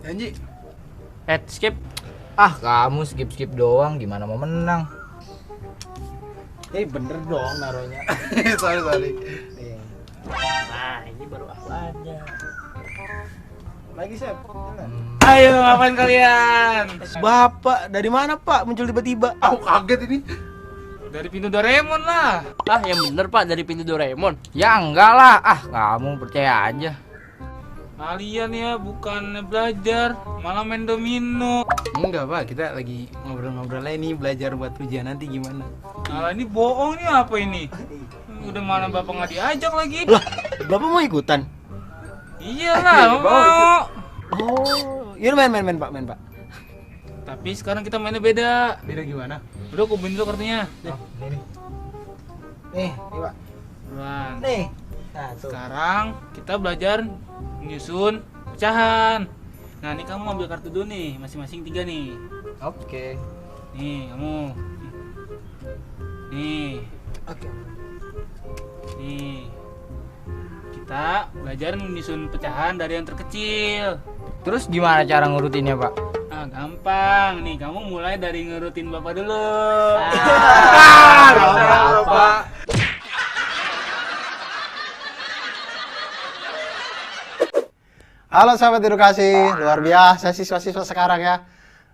Janji. Skip. Ah, kamu skip doang, gimana mau menang? Bener dong naruhnya. sorry. Nah, ini baru aku aja. Lagi Sep. Ayo ngapain kalian? Bapak, dari mana Pak muncul tiba-tiba? Aku kaget ini. Dari pintu Doraemon lah. Ah, yang bener Pak, dari pintu Doraemon. Ya enggak lah, ah kamu percaya aja. Kalian ya bukan belajar, malah main domino. Enggak Pak, kita lagi ngobrol-ngobrol aja nih, belajar buat ujian nanti gimana. Nah, ini bohong nih apa ini? Udah mana Bapak nggak diajak lagi? Lah, Bapak mau ikutan? Iyalah, mau. Oh, yaudah main Pak. Tapi sekarang kita mainnya beda. Beda gimana? Udah kumpulin dulu kartunya. Nih Pak. Buruan. Nih. Nah, tuh. Sekarang kita belajar menyusun pecahan. Nah, ini kamu ambil kartu dulu nih, masing-masing 3 nih. Oke. Nih, kamu. Nih, Oke. nih. Kita belajar menyusun pecahan dari yang terkecil. Terus gimana cara ngurutinnya, Pak? Ah, gampang. Nih, kamu mulai dari ngerutin Bapak dulu. Pak. Halo sahabat edukasi, luar biasa siswa-siswa sekarang ya.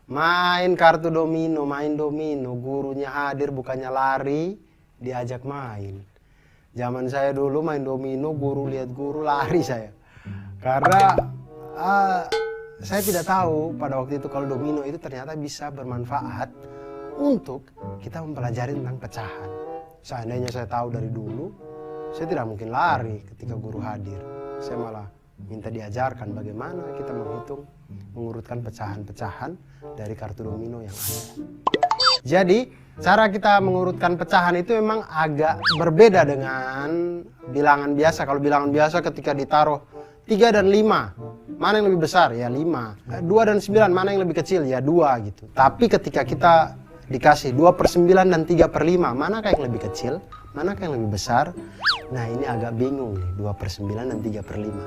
Main kartu domino, main domino, gurunya hadir bukannya lari, diajak main. Zaman saya dulu main domino, guru lihat guru lari saya. Karena saya tidak tahu pada waktu itu kalau domino itu ternyata bisa bermanfaat untuk kita mempelajari tentang pecahan. Seandainya saya tahu dari dulu, saya tidak mungkin lari ketika guru hadir. Saya malah minta diajarkan bagaimana kita menghitung, mengurutkan pecahan-pecahan dari kartu domino yang ada. Jadi, cara kita mengurutkan pecahan itu memang agak berbeda dengan bilangan biasa. Kalau bilangan biasa ketika ditaruh 3 dan 5, mana yang lebih besar? Ya 5. 2 dan 9, mana yang lebih kecil? Ya 2 gitu. Tapi ketika kita dikasih 2/9 dan 3/5, manakah yang lebih kecil? Manakah yang lebih besar? Nah, ini agak bingung nih, 2/9 dan 3/5.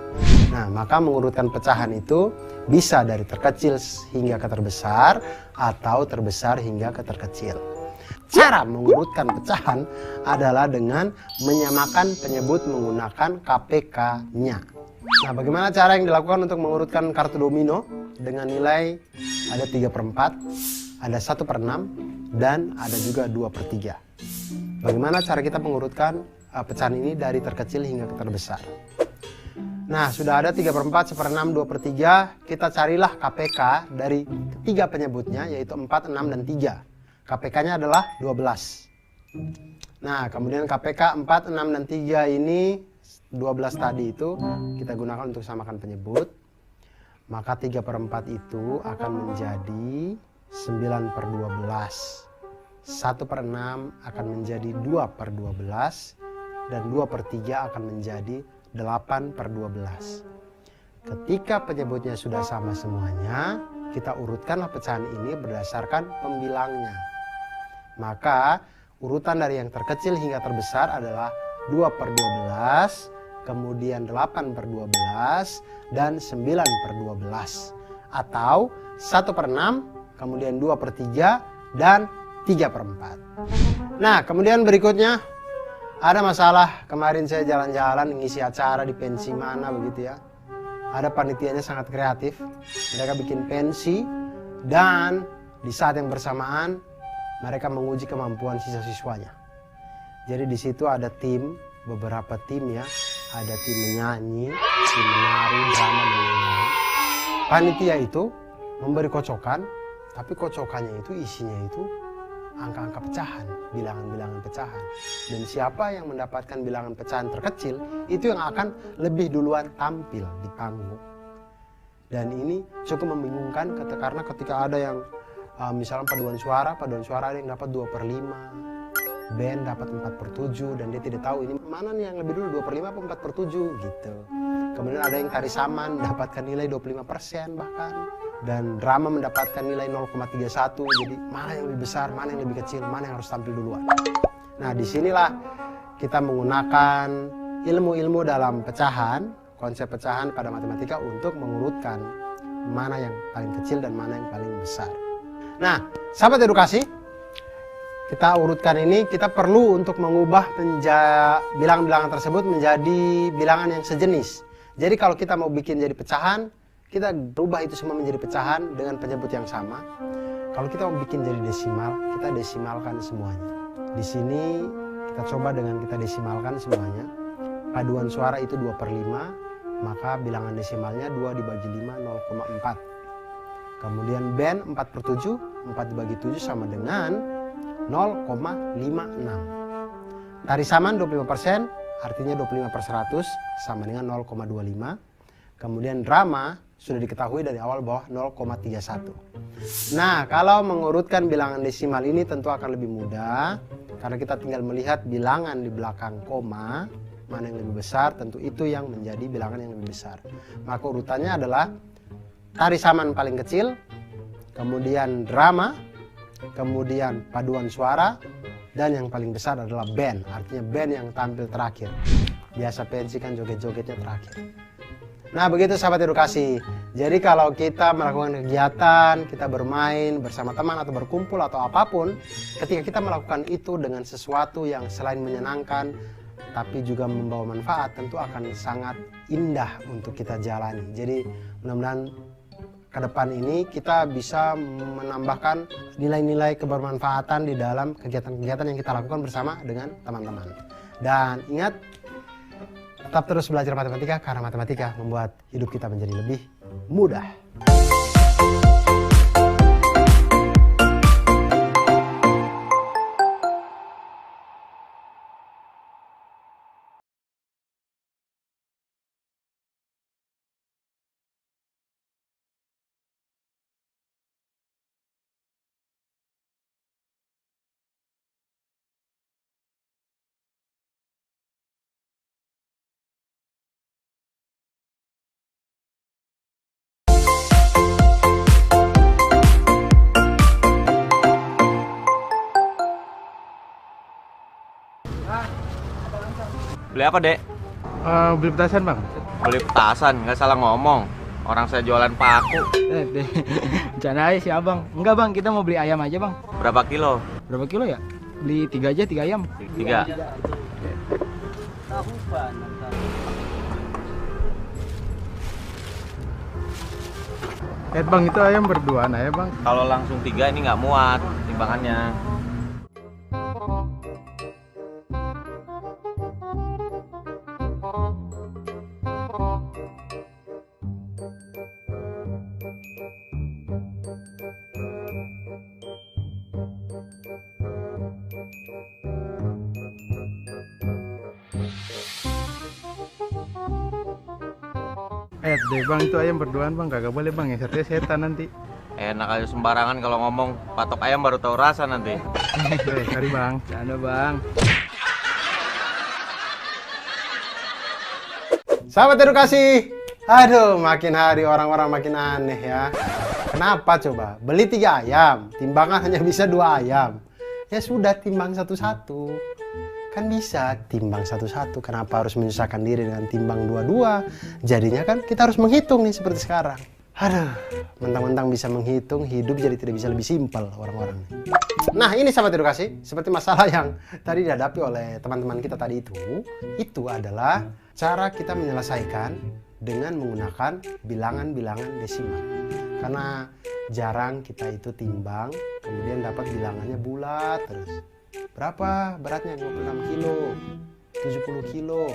Nah, maka mengurutkan pecahan itu bisa dari terkecil hingga ke terbesar atau terbesar hingga ke terkecil. Cara mengurutkan pecahan adalah dengan menyamakan penyebut menggunakan KPK-nya. Nah, bagaimana cara yang dilakukan untuk mengurutkan kartu domino? Dengan nilai ada 3/4, ada 1/6, dan ada juga 2/3. Bagaimana cara kita mengurutkan pecahan ini dari terkecil hingga ke terbesar? Nah, sudah ada 3/4, 1/6, 2/3. Kita carilah KPK dari ketiga penyebutnya, yaitu 4, 6, dan 3. KPK-nya adalah 12. Nah, kemudian KPK 4, 6, dan 3 ini 12 tadi itu kita gunakan untuk samakan penyebut. Maka 3/4 itu akan menjadi 9/12. 1/6 akan menjadi 2/12. Dan 2/3 akan menjadi 8/12. Ketika penyebutnya sudah sama semuanya, kita urutkanlah pecahan ini berdasarkan pembilangnya. Maka urutan dari yang terkecil hingga terbesar adalah 2/12, kemudian 8/12, dan 9/12. Atau 1/6, kemudian 2/3, dan 3/4. Nah, kemudian berikutnya ada masalah. Kemarin saya jalan-jalan ngisi acara di pensi mana begitu ya. Ada panitianya sangat kreatif. Mereka bikin pensi dan di saat yang bersamaan mereka menguji kemampuan siswa-siswanya. Jadi di situ ada tim, beberapa tim ya. Ada tim menyanyi, tim menari, drama, dan lain-lain. Panitia itu memberi kocokan, tapi kocokannya itu isinya itu angka-angka pecahan, bilangan-bilangan pecahan. Dan siapa yang mendapatkan bilangan pecahan terkecil, itu yang akan lebih duluan tampil di panggung. Dan ini cukup membingungkan karena ketika ada yang misalnya paduan suara ada yang dapat 2/5, band dapat 4/7, dan dia tidak tahu ini mana nih yang lebih dulu, 2/5 atau 4/7 gitu. Kemudian ada yang tari saman dapatkan nilai 25% bahkan. Dan drama mendapatkan nilai 0,31. Jadi mana yang lebih besar, mana yang lebih kecil, mana yang harus tampil duluan. Nah, disinilah kita menggunakan ilmu-ilmu dalam pecahan, konsep pecahan pada matematika untuk mengurutkan mana yang paling kecil dan mana yang paling besar. Nah, sahabat edukasi, kita urutkan ini, kita perlu untuk mengubah bilangan-bilangan tersebut menjadi bilangan yang sejenis. Jadi kalau kita mau bikin jadi pecahan, kita rubah itu semua menjadi pecahan dengan penyebut yang sama. Kalau kita mau bikin jadi desimal, kita desimalkan semuanya. Di sini kita coba dengan kita desimalkan semuanya. Paduan suara itu 2/5, maka bilangan desimalnya 2 dibagi 5, 0,4. Kemudian band 4/7, 4 dibagi 7 sama dengan 0,56. Tari saman 25%, artinya 25/100 sama dengan 0,25. Kemudian drama sudah diketahui dari awal bahwa 0,31. Nah, kalau mengurutkan bilangan desimal ini tentu akan lebih mudah karena kita tinggal melihat bilangan di belakang koma, mana yang lebih besar, tentu itu yang menjadi bilangan yang lebih besar. Maka urutannya adalah tari saman paling kecil, kemudian drama, kemudian paduan suara, dan yang paling besar adalah band, artinya band yang tampil terakhir. Biasa pensi kan joget-jogetnya terakhir. Nah, begitu sahabat edukasi. Jadi kalau kita melakukan kegiatan, kita bermain bersama teman atau berkumpul atau apapun, ketika kita melakukan itu dengan sesuatu yang selain menyenangkan tapi juga membawa manfaat, tentu akan sangat indah untuk kita jalani. Jadi mudah-mudahan ke depan ini kita bisa menambahkan nilai-nilai kebermanfaatan di dalam kegiatan-kegiatan yang kita lakukan bersama dengan teman-teman. Dan ingat, tetap terus belajar matematika karena matematika membuat hidup kita menjadi lebih mudah. Beli apa, Dek? Beli petasan, Bang. Beli petasan, nggak salah ngomong. Orang saya jualan paku. Bercanda aja sih, Abang. Enggak, Bang, kita mau beli ayam aja, Bang. Berapa kilo? Berapa kilo ya? Beli 3 aja, 3 ayam. 3. Bang, itu ayam berduaan aja, Bang. Kalau langsung 3 ini nggak muat timbangannya. Deh, Bang, itu ayam berduaan, Bang. Kagak boleh, Bang. Yang satunya setan nanti. Enak aja sembarangan kalau ngomong. Patok ayam baru tahu rasa nanti. Sorry, Bang. Bercanda, Bang. Sahabat edukasi, aduh, makin hari orang-orang makin aneh ya. Kenapa coba? Beli 3 ayam, timbangan hanya bisa 2 ayam. Ya sudah, timbang satu-satu. Kan bisa timbang satu-satu, kenapa harus menyusahkan diri dengan timbang 2-2? Jadinya kan kita harus menghitung nih seperti sekarang. Aduh, mentang-mentang bisa menghitung, hidup jadi tidak bisa lebih simpel orang-orang. Nah, ini sahabat edukasi, seperti masalah yang tadi dihadapi oleh teman-teman kita tadi itu adalah cara kita menyelesaikan dengan menggunakan bilangan-bilangan desimal. Karena jarang kita itu timbang, kemudian dapat bilangannya bulat terus. Berapa beratnya? 26 kilo, 70 kilo.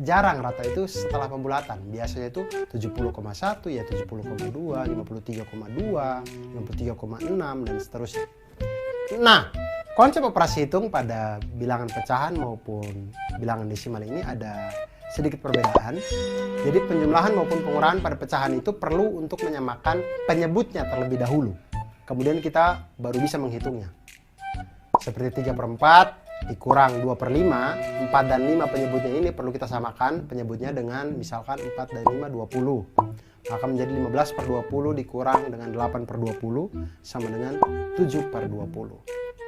Jarang rata itu setelah pembulatan. Biasanya itu 70,1, ya 70,2, 53,2, 53,6 dan seterusnya. Nah, konsep operasi hitung pada bilangan pecahan maupun bilangan desimal ini ada sedikit perbedaan. Jadi penjumlahan maupun pengurangan pada pecahan itu perlu untuk menyamakan penyebutnya terlebih dahulu. Kemudian kita baru bisa menghitungnya. Seperti 3/4 dikurang 2/5, 4 dan 5 penyebutnya ini perlu kita samakan penyebutnya dengan misalkan 4 dan 5, 20. Maka menjadi 15/20 dikurang dengan 8/20 sama dengan 7/20.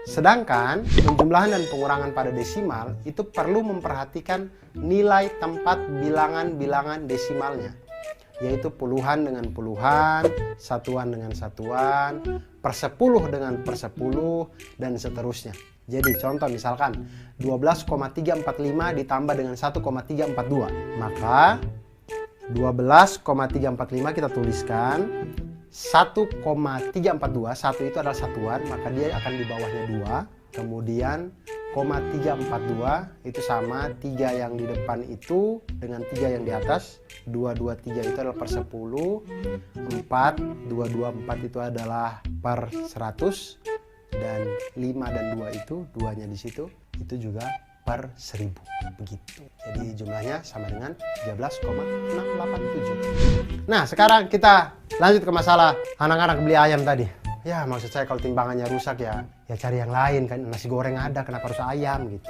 Sedangkan penjumlahan dan pengurangan pada desimal itu perlu memperhatikan nilai tempat bilangan-bilangan desimalnya. yaitu puluhan dengan puluhan, satuan dengan satuan, persepuluh dengan persepuluh, dan seterusnya. Jadi contoh misalkan 12,345 ditambah dengan 1,342. Maka 12,345 kita tuliskan 1,342, 1 itu adalah satuan, maka dia akan di bawahnya 2. Kemudian 0,342 itu sama 3 yang di depan itu dengan 3 yang di atas. 223 itu adalah per 10, 4, 224 itu adalah per 100, dan 5 dan 2 itu, 2-nya di situ, itu juga per 1000. Begitu. Jadi jumlahnya sama dengan 13,687. Nah, sekarang kita lanjut ke masalah anak-anak beli ayam tadi. Ya, maksud saya kalau timbangannya rusak ya cari yang lain kan. Nasi goreng ada, kenapa harus ayam gitu.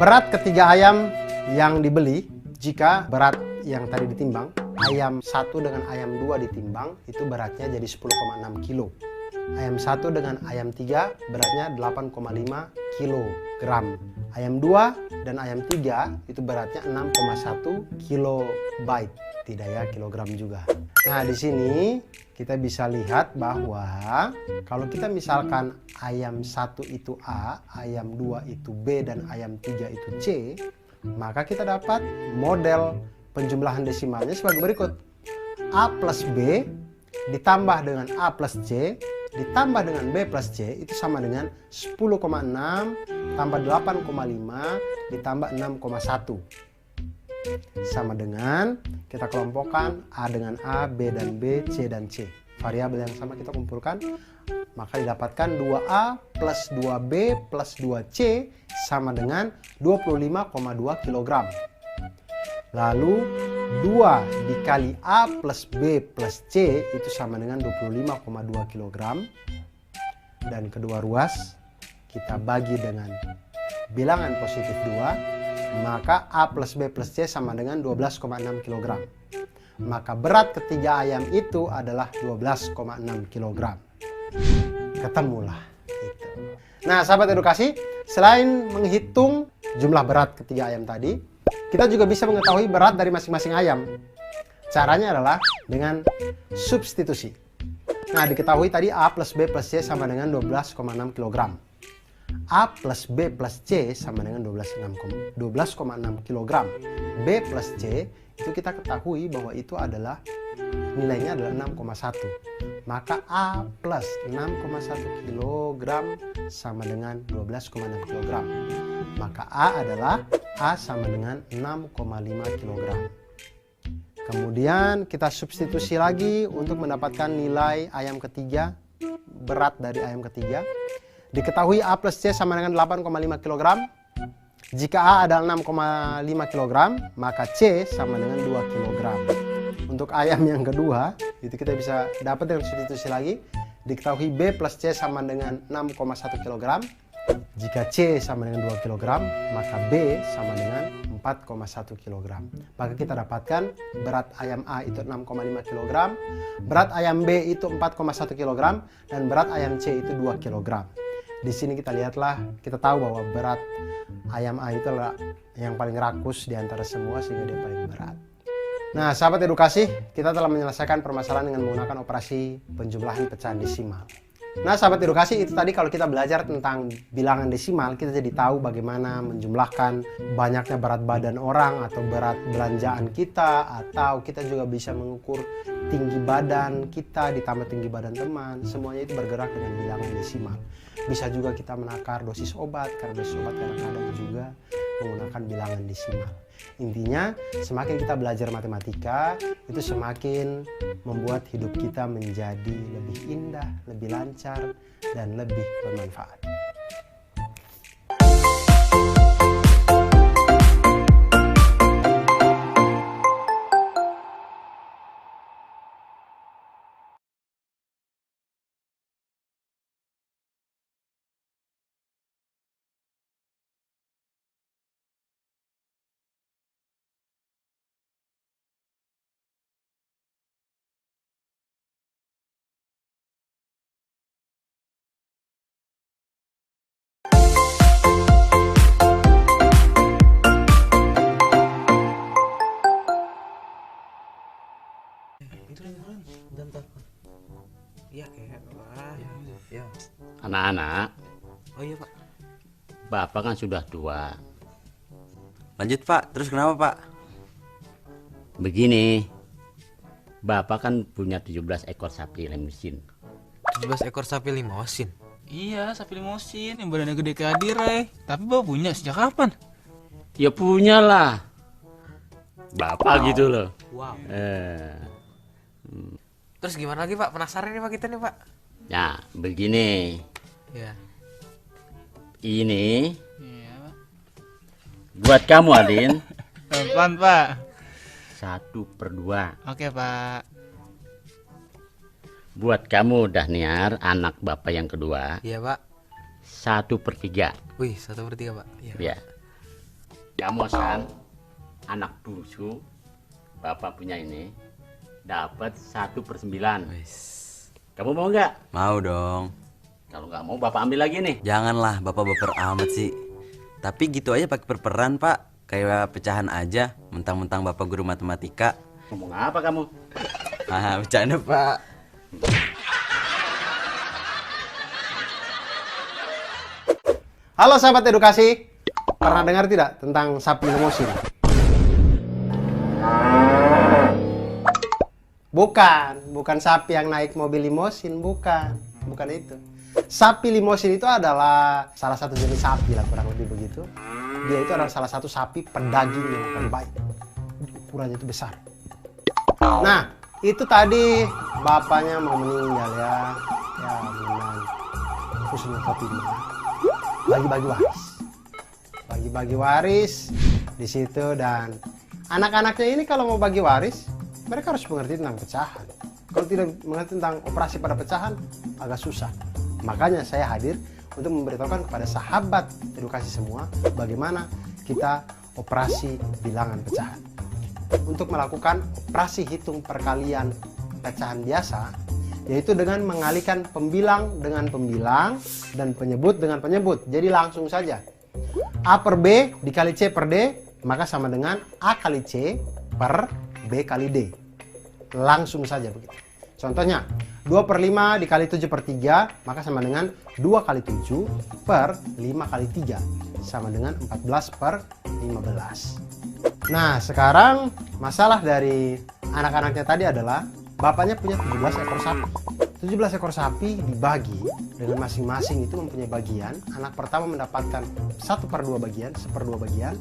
Berat ketiga ayam yang dibeli, jika berat yang tadi ditimbang, ayam 1 dengan ayam 2 ditimbang, itu beratnya jadi 10,6 kilo. Ayam 1 dengan ayam 3 beratnya 8,5 kilogram. Ayam 2 dan ayam 3 itu beratnya 6,1 kilobyte. Tidak ya, kilogram juga. Nah, di sini kita bisa lihat bahwa kalau kita misalkan ayam 1 itu A, ayam 2 itu B, dan ayam 3 itu C, maka kita dapat model penjumlahan desimalnya sebagai berikut. A plus B ditambah dengan A plus C ditambah dengan B plus C itu sama dengan 10,6 tambah 8,5 ditambah 6,1. Sama dengan kita kelompokkan A dengan A, B dan B, C dan C. Variabel yang sama kita kumpulkan, maka didapatkan 2A plus 2B plus 2C sama dengan 25,2 kg. Lalu 2 dikali A plus B plus C itu sama dengan 25,2 kg. Dan kedua ruas kita bagi dengan bilangan positif 2, maka A plus B plus C sama dengan 12,6 kg. Maka berat ketiga ayam itu adalah 12,6 kg. Ketemulah itu. Nah, sahabat edukasi, selain menghitung jumlah berat ketiga ayam tadi, kita juga bisa mengetahui berat dari masing-masing ayam. Caranya adalah dengan substitusi. Nah, diketahui tadi A plus B plus C sama dengan 12,6 kg. A plus B plus C sama dengan 12,6 kg. B plus C itu kita ketahui bahwa itu adalah nilainya adalah 6,1. Maka A plus 6,1 kg sama dengan 12,6 kg. Maka A adalah A sama dengan 6,5 kg. Kemudian kita substitusi lagi untuk mendapatkan nilai ayam ketiga, berat dari ayam ketiga. Diketahui A plus C sama dengan 8,5 kg. Jika A adalah 6,5 kg, maka C sama dengan 2 kg. Untuk ayam yang kedua, itu kita bisa dapat dengan substitusi lagi. Diketahui B plus C sama dengan 6,1 kg. Jika C sama dengan 2 kg, maka B sama dengan 4,1 kg. Maka kita dapatkan berat ayam A itu 6,5 kg, berat ayam B itu 4,1 kg, dan berat ayam C itu 2 kg. Di sini kita lihatlah, kita tahu bahwa berat ayam A itu adalah yang paling rakus di antara semua sehingga dia paling berat. Nah, sahabat edukasi, kita telah menyelesaikan permasalahan dengan menggunakan operasi penjumlahan pecahan desimal. Nah, sahabat edukasi, itu tadi kalau kita belajar tentang bilangan desimal, kita jadi tahu bagaimana menjumlahkan banyaknya berat badan orang atau berat belanjaan kita, atau kita juga bisa mengukur tinggi badan kita ditambah tinggi badan teman. Semuanya itu bergerak dengan bilangan desimal. Bisa juga kita menakar dosis obat, karena dosis obat kadang-kadang juga menggunakan bilangan desimal. Intinya, semakin kita belajar matematika, itu semakin membuat hidup kita menjadi lebih indah, lebih lancar, dan lebih bermanfaat. Itu dengeran. Bentar. Iya kayak wah. Ya. Anak-anak, Oh iya Pak. bapak kan sudah tua. Lanjut Pak, terus kenapa Pak? Begini, bapak kan punya 17 ekor sapi limosin. 17 ekor sapi limosin. Iya, sapi limosin yang badannya gede kayak Adirai. Tapi bapak punya sejak kapan? Ya punya lah. Bapak gitu loh. Wow. Terus Terus gimana lagi Pak? Penasaran nih Pak kita nih Pak. ya begini, Ya. ini Iya, Pak. buat kamu Adin, Pelan, Pak. 1/2. Oke, Pak. Buat kamu Dahniar, anak bapak yang kedua, Iya Pak. 1/3. Wih 1/3 Pak. Iya. Ya. Kamu San, anak bungsu, bapak punya ini, dapat 1/9. Wis. Kamu mau nggak? Mau dong. Kalau nggak mau bapak ambil lagi nih. Janganlah Bapak baper amat sih. Tapi gitu aja pakai perperan Pak. Kayak pecahan aja. Mentang-mentang Bapak guru matematika. Ngomong apa kamu? Haha, bercanda Pak. Halo sahabat edukasi, pernah dengar tidak tentang sapi limosin? Bukan sapi yang naik mobil limosin, bukan itu. Sapi limosin itu adalah salah satu jenis sapi lah, kurang lebih begitu. Dia itu adalah salah satu sapi pedaging yang paling baik. Ukurannya itu besar. Nah, itu tadi bapaknya mau meninggal ya dengan husnul khotimah. Bagi-bagi waris di situ, dan anak-anaknya ini kalau mau bagi waris mereka harus mengerti tentang pecahan. Kalau tidak mengerti tentang operasi pada pecahan agak susah. Makanya saya hadir untuk memberitahukan kepada sahabat edukasi semua bagaimana kita operasi bilangan pecahan. Untuk melakukan operasi hitung perkalian pecahan biasa, yaitu dengan mengalihkan pembilang dengan pembilang dan penyebut dengan penyebut. Jadi langsung saja. A per B dikali C per D, maka sama dengan A kali C per B kali D. Langsung saja begitu. Contohnya, 2/5 dikali 7/3, maka sama dengan 2 kali 7 per 5 kali 3. Sama dengan 14/15. Nah, sekarang masalah dari anak-anaknya tadi adalah bapaknya punya 17 ekor sapi. 17 ekor sapi dibagi dengan masing-masing itu mempunyai bagian. Anak pertama mendapatkan 1/2 bagian, 1/2 bagian.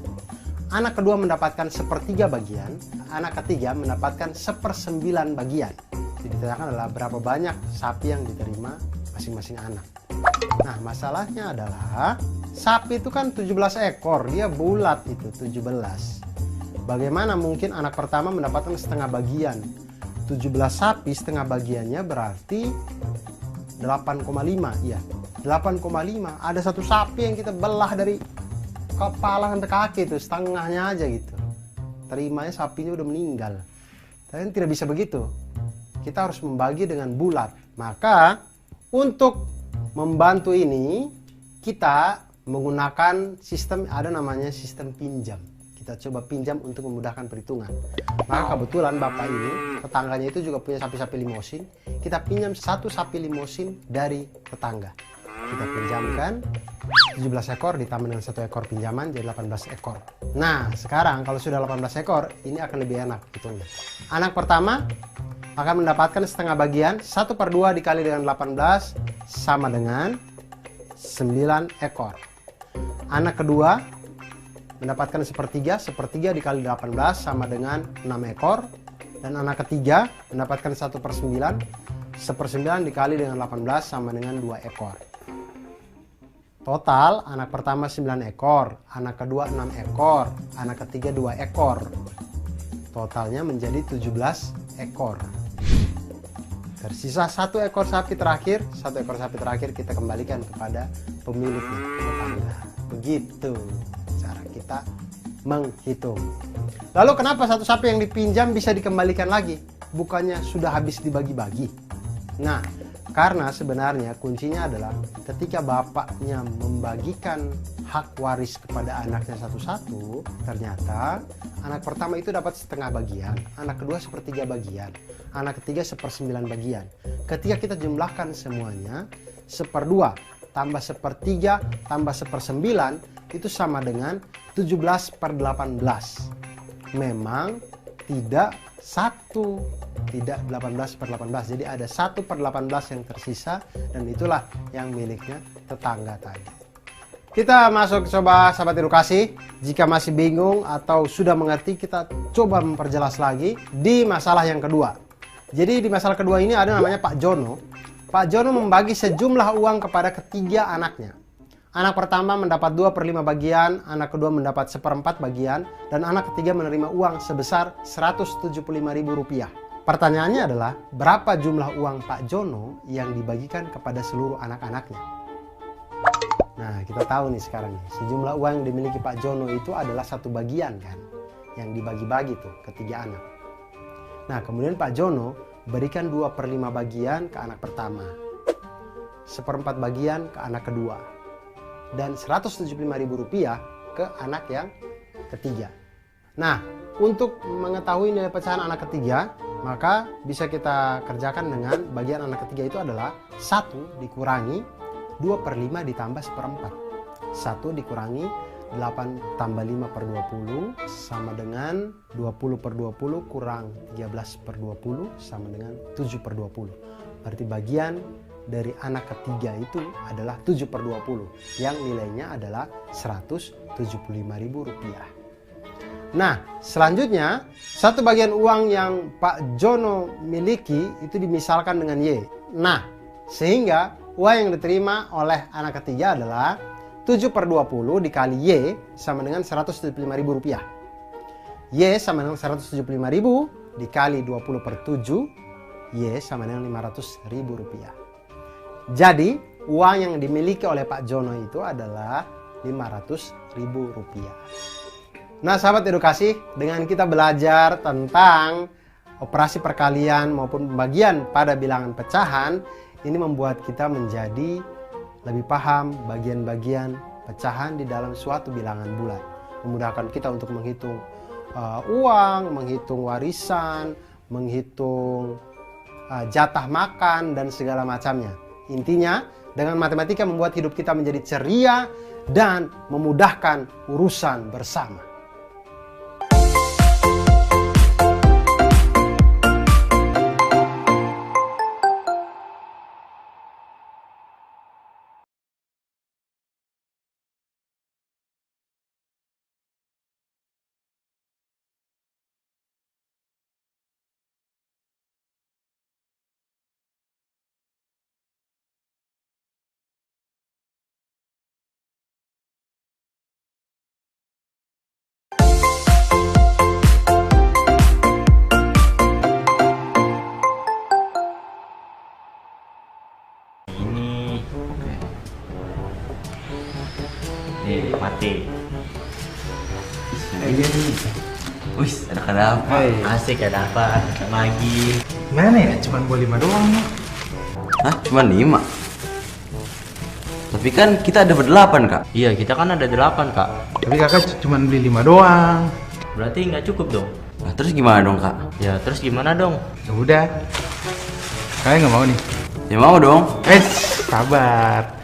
Anak kedua mendapatkan 1/3 bagian. Anak ketiga mendapatkan 1/9 bagian. Jadi ditanyakan adalah berapa banyak sapi yang diterima masing-masing anak. Nah, masalahnya adalah sapi itu kan 17 ekor, dia bulat itu 17. Bagaimana mungkin anak pertama mendapatkan setengah bagian? 17 sapi setengah bagiannya berarti 8,5. Iya, 8,5. Ada satu sapi yang kita belah dari kepala sampai kaki itu, setengahnya aja gitu. Terimanya sapinya udah meninggal. Tapi tidak bisa begitu. Kita harus membagi dengan bulat. Maka untuk membantu ini kita menggunakan sistem, ada namanya sistem pinjam. Kita coba pinjam untuk memudahkan perhitungan. Maka kebetulan bapak ini, tetangganya itu juga punya sapi-sapi limosin. Kita pinjam satu sapi limosin dari tetangga. Kita pinjamkan 17 ekor ditambah dengan 1 ekor pinjaman jadi 18 ekor. Nah, sekarang kalau sudah 18 ekor, ini akan lebih enak hitungnya. Anak pertama akan mendapatkan setengah bagian, 1/2 dikali dengan 18 sama dengan 9 ekor. Anak kedua mendapatkan 1/3, 1/3 dikali 18 sama dengan 6 ekor. Dan anak ketiga mendapatkan 1/9, 1/9 dikali dengan 18 sama dengan 2 ekor. Total anak pertama 9 ekor, anak kedua 6 ekor, anak ketiga 2 ekor. Totalnya menjadi 17 ekor. Tersisa 1 ekor sapi terakhir, 1 ekor sapi terakhir kita kembalikan kepada pemiliknya, tetangga. Begitu cara kita menghitung. Lalu kenapa satu sapi yang dipinjam bisa dikembalikan lagi? Bukannya sudah habis dibagi-bagi? Nah, Karena sebenarnya kuncinya adalah ketika bapaknya membagikan hak waris kepada anaknya satu-satu, ternyata anak pertama itu dapat setengah bagian, anak kedua 1/3 bagian, anak ketiga 1/9 bagian. Ketika kita jumlahkan semuanya, 1/2 tambah 1/3 tambah 1/9 itu sama dengan 17/18. Memang tidak 18/18, jadi ada 1/18 yang tersisa, dan itulah yang miliknya tetangga tadi. Kita masuk coba sahabat edukasi. Jika masih bingung atau sudah mengerti, kita coba memperjelas lagi di masalah yang kedua. Jadi di masalah kedua ini ada namanya Pak Jono. Pak Jono membagi sejumlah uang kepada ketiga anaknya. Anak pertama mendapat 2/5 bagian, anak kedua mendapat 1/4 bagian, dan anak ketiga menerima uang sebesar Rp175.000. Pertanyaannya adalah, berapa jumlah uang Pak Jono yang dibagikan kepada seluruh anak-anaknya? Nah, kita tahu nih sekarang nih, sejumlah uang yang dimiliki Pak Jono itu adalah 1 bagian kan, yang dibagi-bagi tuh ketiga anak. Nah, kemudian Pak Jono berikan 2/5 bagian ke anak pertama, 1/4 bagian ke anak kedua, dan Rp175.000 ke anak yang ketiga. Nah, untuk mengetahui nilai pecahan anak ketiga, maka bisa kita kerjakan dengan bagian anak ketiga itu adalah 1 dikurangi 2/5 ditambah 1/4. 1 dikurangi 8 tambah 5/20 sama dengan 20/20 kurang 13/20 sama dengan 7/20. Berarti bagian dari anak ketiga itu adalah 7/20 yang nilainya adalah Rp175.000. Nah, selanjutnya 1 bagian uang yang Pak Jono miliki itu dimisalkan dengan Y. Nah, sehingga uang yang diterima oleh anak ketiga adalah 7/20 dikali Y sama dengan Rp175.000. Y sama dengan Rp175.000 dikali 20/7, Y sama dengan Rp500.000. Jadi uang yang dimiliki oleh Pak Jono itu adalah Rp500.000. Nah sahabat edukasi, dengan kita belajar tentang operasi perkalian maupun pembagian pada bilangan pecahan, ini membuat kita menjadi lebih paham bagian-bagian pecahan di dalam suatu bilangan bulat. Memudahkan kita untuk menghitung uang, menghitung warisan, menghitung jatah makan, dan segala macamnya. Intinya, dengan matematika membuat hidup kita menjadi ceria dan memudahkan urusan bersama. Nih, mati. Wih, ada apa? Asik, ada apa? Lagi. Gimana ya? Cuman boleh 5 doang nih. Hah? Cuma 5? Tapi kan kita ada 8, Kak. Iya, kita kan ada 8, Kak. Tapi kakak cuman beli 5 doang. Berarti nggak cukup dong? Nah, terus gimana dong, Kak? Ya, terus gimana dong? Ya udah. Kalian nggak mau nih? Ya mau dong. Sabar.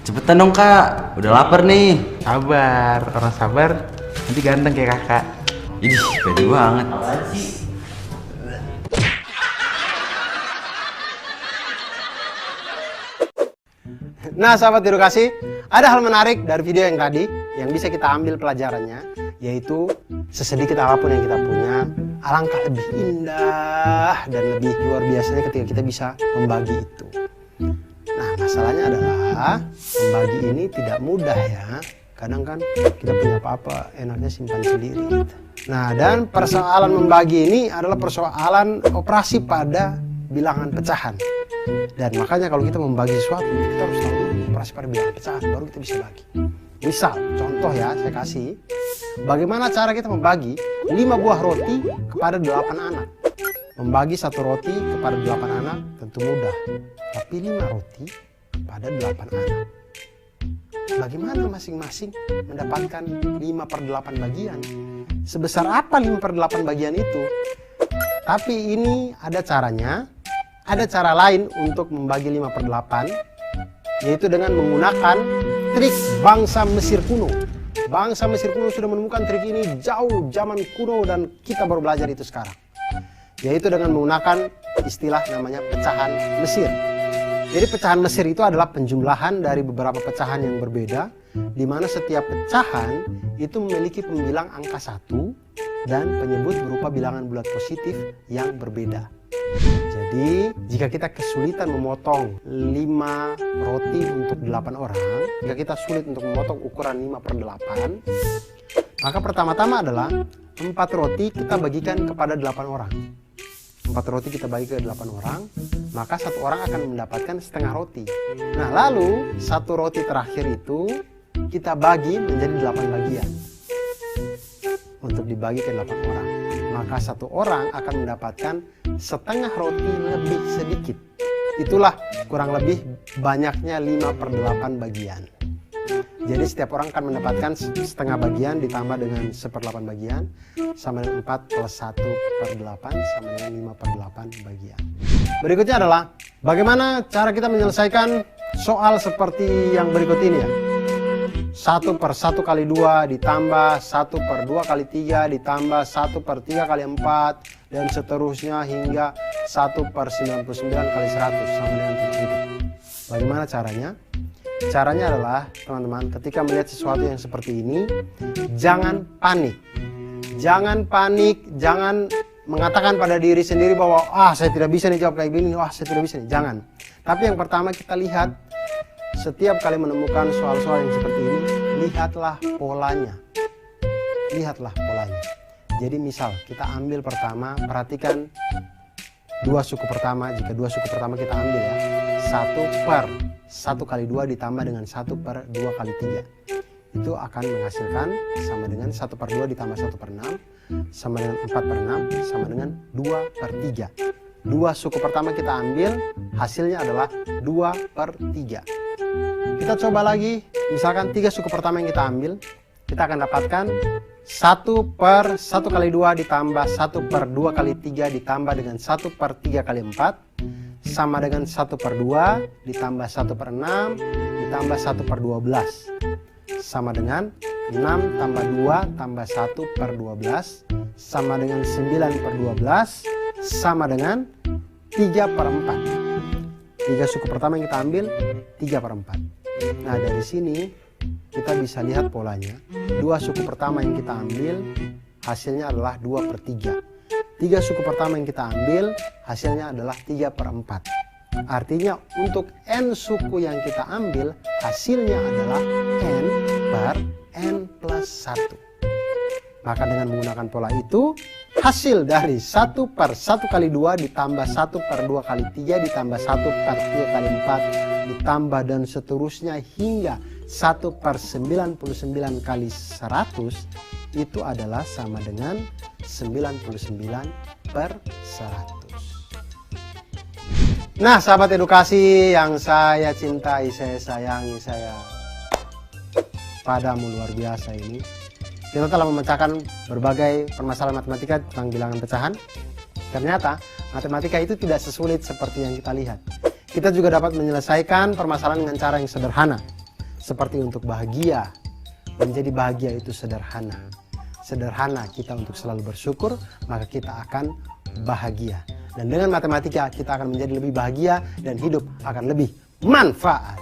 Cepetan dong, Kak. Udah lapar nih. Sabar. Orang sabar nanti ganteng kayak kakak. Ih, pede banget. Nah sahabat edukasi, ada hal menarik dari video yang tadi yang bisa kita ambil pelajarannya, yaitu sesedikit apapun yang kita punya, alangkah lebih indah dan lebih luar biasanya ketika kita bisa membagi itu. Nah masalahnya adalah membagi ini tidak mudah ya. Kadang kan kita punya apa-apa enaknya simpan sendiri gitu. Nah dan persoalan membagi ini adalah persoalan operasi pada bilangan pecahan. Dan makanya kalau kita membagi sesuatu, kita harus tahu operasi pada bilangan pecahan, baru kita bisa bagi. Misal, contoh ya, saya kasih. Bagaimana cara kita membagi 5 buah roti kepada 8 anak? Membagi 1 roti kepada 8 anak tentu mudah. tapi 5 roti pada 8 anak. Bagaimana masing-masing mendapatkan 5/8 bagian? Sebesar apa 5/8 bagian itu? Tapi ini ada caranya. Ada cara lain untuk membagi 5/8, yaitu dengan menggunakan trik bangsa Mesir kuno. Bangsa Mesir kuno sudah menemukan trik ini jauh zaman kuno dan kita baru belajar itu sekarang. Yaitu dengan menggunakan istilah namanya pecahan Mesir. Jadi pecahan Mesir itu adalah penjumlahan dari beberapa pecahan yang berbeda, di mana setiap pecahan itu memiliki pembilang angka 1 dan penyebut berupa bilangan bulat positif yang berbeda. Jadi jika kita kesulitan memotong 5 roti untuk 8 orang, jika kita sulit untuk memotong ukuran 5/8, maka pertama-tama adalah 4 roti kita bagikan kepada 8 orang. 4 roti kita bagi ke 8 orang, maka 1 orang akan mendapatkan setengah roti. Nah lalu 1 roti terakhir itu kita bagi menjadi 8 bagian untuk dibagi ke 8 orang. Maka 1 orang akan mendapatkan setengah roti lebih sedikit. Itulah kurang lebih banyaknya 5/8 bagian. Jadi setiap orang akan mendapatkan setengah bagian ditambah dengan 1/8 bagian sama dengan 4 plus 1/8 sama dengan 5/8 bagian. Berikutnya adalah bagaimana cara kita menyelesaikan soal seperti yang berikut ini ya. 1/1 kali 2 ditambah 1/2 kali 3 ditambah 1/3 kali 4 dan seterusnya hingga 1/99 kali 100 sama dengan itu. Bagaimana caranya? Caranya adalah teman-teman, ketika melihat sesuatu yang seperti ini, jangan panik. Jangan panik, jangan mengatakan pada diri sendiri bahwa saya tidak bisa nih jawab kayak gini, saya tidak bisa nih. Jangan. Tapi yang pertama kita lihat, setiap kali menemukan soal-soal yang seperti ini, lihatlah polanya. Lihatlah polanya. Jadi misal kita ambil pertama, perhatikan 2 suku pertama. Jika 2 suku pertama kita ambil ya, 1/1 kali 2 ditambah dengan 1/2 kali 3. Itu akan menghasilkan sama dengan 1/2 ditambah 1/6 sama dengan 4/6 sama dengan 2/3. 2 suku pertama kita ambil, hasilnya adalah 2/3. Kita coba lagi, misalkan 3 suku pertama yang kita ambil, kita akan dapatkan 1/1 kali 2 ditambah 1/2 kali 3 ditambah dengan 1/3 kali 4 sama dengan 1/2 ditambah 1/6 ditambah 1/12 sama dengan 6 tambah 2 tambah 1/12 sama dengan 9/12 sama dengan 3/4. 3 suku pertama yang kita ambil 3/4. Nah dari sini kita bisa lihat polanya. 2 suku pertama yang kita ambil hasilnya adalah 2/3. 3 suku pertama yang kita ambil hasilnya adalah 3/4. Artinya untuk n suku yang kita ambil hasilnya adalah n per n plus 1. Maka dengan menggunakan pola itu, hasil dari 1/1 kali 2 ditambah 1/2 kali 3 ditambah 1/3 kali 4 ditambah dan seterusnya hingga 1/99 kali 100 itu adalah sama dengan 99/100. Nah sahabat edukasi yang saya cintai, saya sayangi, saya padamu luar biasa ini, kita telah memecahkan berbagai permasalahan matematika tentang bilangan pecahan. Ternyata matematika itu tidak sesulit seperti yang kita lihat. Kita juga dapat menyelesaikan permasalahan dengan cara yang sederhana. Seperti untuk bahagia, menjadi bahagia itu sederhana. Sederhana kita untuk selalu bersyukur, maka kita akan bahagia. Dan dengan matematika kita akan menjadi lebih bahagia dan hidup akan lebih manfaat.